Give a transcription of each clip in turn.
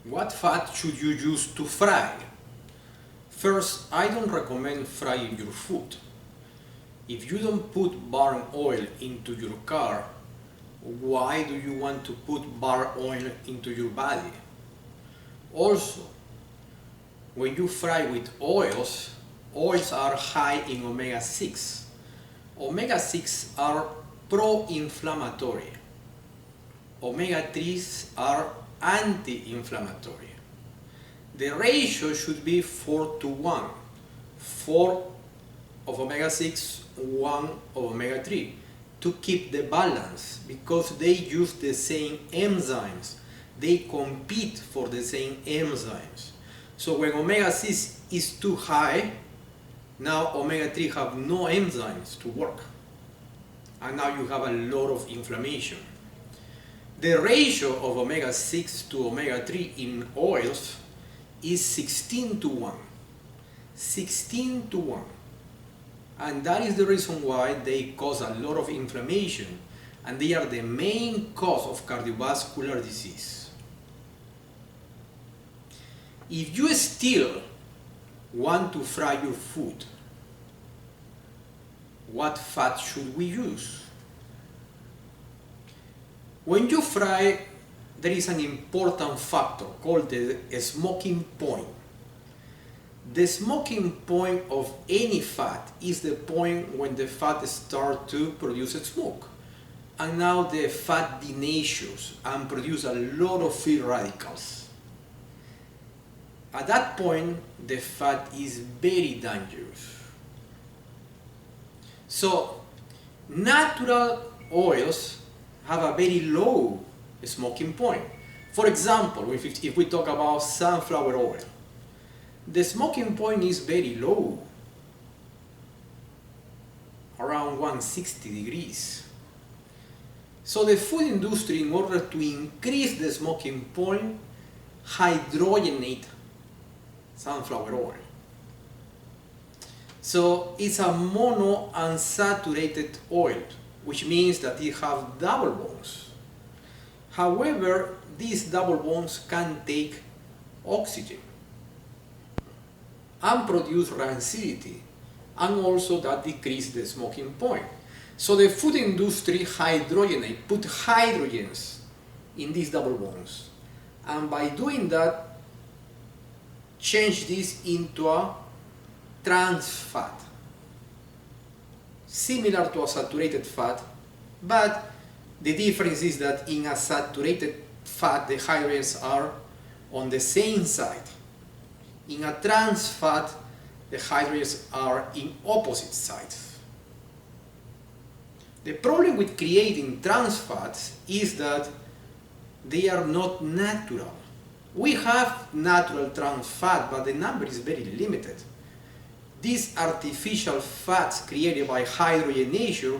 What fat should you use to fry? First, I don't recommend frying your food. If you don't put barn oil into your car, why do you want to put barn oil into your body? Also, when you fry with oils, oils are high in omega-6. Omega-6 are pro-inflammatory. Omega-3s are anti-inflammatory. The ratio should be 4 to 1. 4 of omega-6, 1 of omega-3 to keep the balance, because they use the same enzymes. They compete for the same enzymes. So when omega-6 is too high, now omega-3 have no enzymes to work. And now you have a lot of inflammation. The ratio of omega-6 to omega-3 in oils is 16 to 1. 16 to 1. And that is the reason why they cause a lot of inflammation, and they are the main cause of cardiovascular disease. If you still want to fry your food, what fat should we use? When you fry, there is an important factor called the smoking point. The smoking point of any fat is the point when the fat starts to produce smoke. And now the fat denatures and produces a lot of free radicals. At that point, the fat is very dangerous. So, natural oils have a very low smoking point. For example, if we talk about sunflower oil, the smoking point is very low, around 160 degrees. So the food industry, in order to increase the smoking point, hydrogenate sunflower oil. So it's a monounsaturated oil, which means that it has double bonds. However, these double bonds can take oxygen and produce rancidity, and also that decreases the smoking point. So the food industry put hydrogens in these double bonds, and by doing that, change this into a trans fat, similar to a saturated fat, but the difference is that in a saturated fat the hydrogens are on the same side. In a trans fat, the hydrogens are in opposite sides. The problem with creating trans fats is that they are not natural. We have natural trans fat, but the number is very limited. These artificial fats created by hydrogenation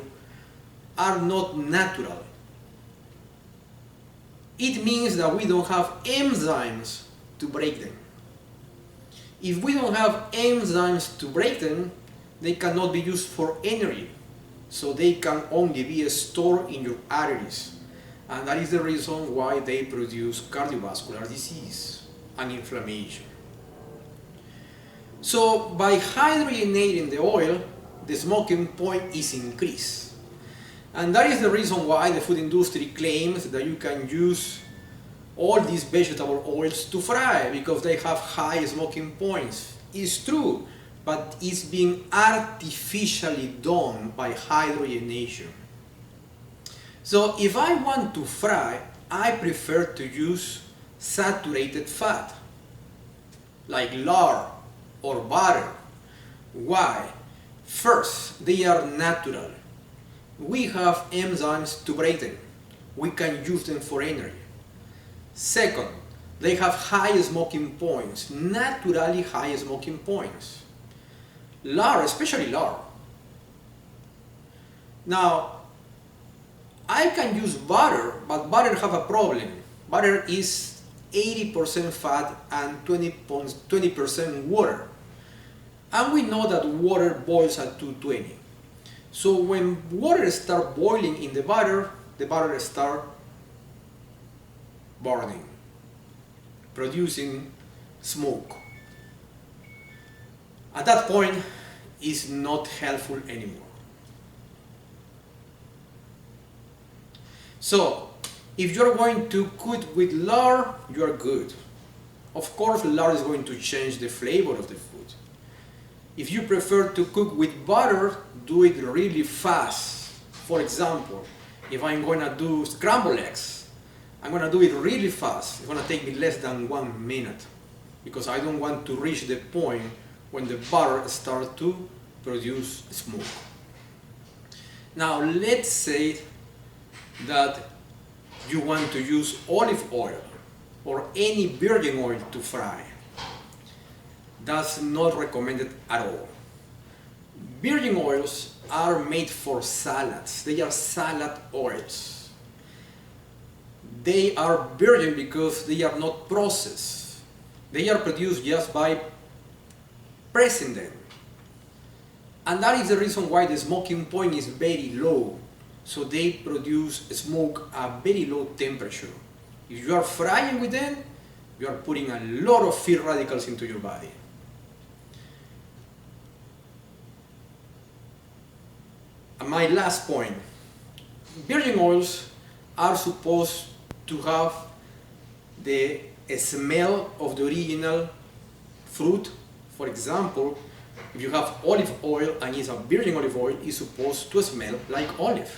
are not natural. It means that we don't have enzymes to break them. If we don't have enzymes to break them, they cannot be used for energy. So they can only be stored in your arteries. And that is the reason why they produce cardiovascular disease and inflammation. So by hydrogenating the oil, the smoking point is increased. And that is the reason why the food industry claims that you can use all these vegetable oils to fry because they have high smoking points. It's true, but it's being artificially done by hydrogenation. So if I want to fry, I prefer to use saturated fat, like lard or butter. Why? First, they are natural. We have enzymes to break them. We can use them for energy. Second, they have high smoking points, naturally high smoking points. Lard, especially lard. Now, I can use butter, but butter have a problem. Butter is 80% fat and 20% water. And we know that water boils at 220. So when water starts boiling in the butter starts burning. producing smoke. At that point, it's not helpful anymore. So, if you're going to cook with lard, you are good. Of course, lard is going to change the flavor of the food. If you prefer to cook with butter, do it really fast. For example, if I'm going to do scrambled eggs, I'm going to do it really fast. It's going to take me less than 1 minute because I don't want to reach the point when the butter starts to produce smoke. Now, let's say that you want to use olive oil or any virgin oil to fry. That's not recommended at all. Virgin oils are made for salads. They are salad oils. They are virgin because they are not processed. They are produced just by pressing them. And that is the reason why the smoking point is very low. So they produce smoke at very low temperature. If you are frying with them, you are putting a lot of free radicals into your body. And my last point, virgin oils are supposed to have the smell of the original fruit. For example, if you have olive oil and it's a virgin olive oil, it's supposed to smell like olive.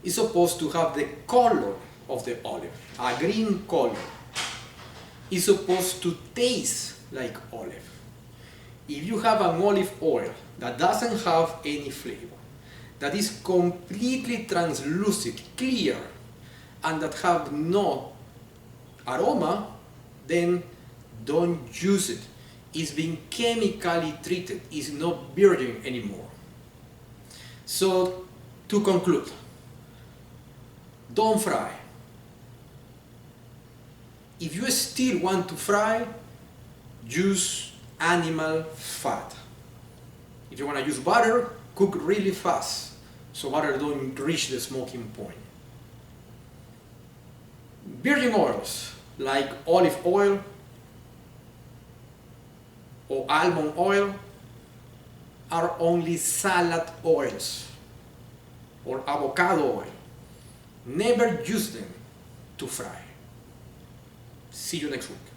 It's supposed to have the color of the olive, a green color. It's supposed to taste like olive. If you have an olive oil that doesn't have any flavor, that is completely translucent, clear, and that have no aroma, then don't use it. It's been chemically treated. It's not virgin anymore. So, to conclude, don't fry. If you still want to fry, use animal fat. If you want to use butter, cook really fast so butter don't reach the smoking point. Virgin oils like olive oil or almond oil are only salad oils or avocado oil. Never use them to fry. See you next week.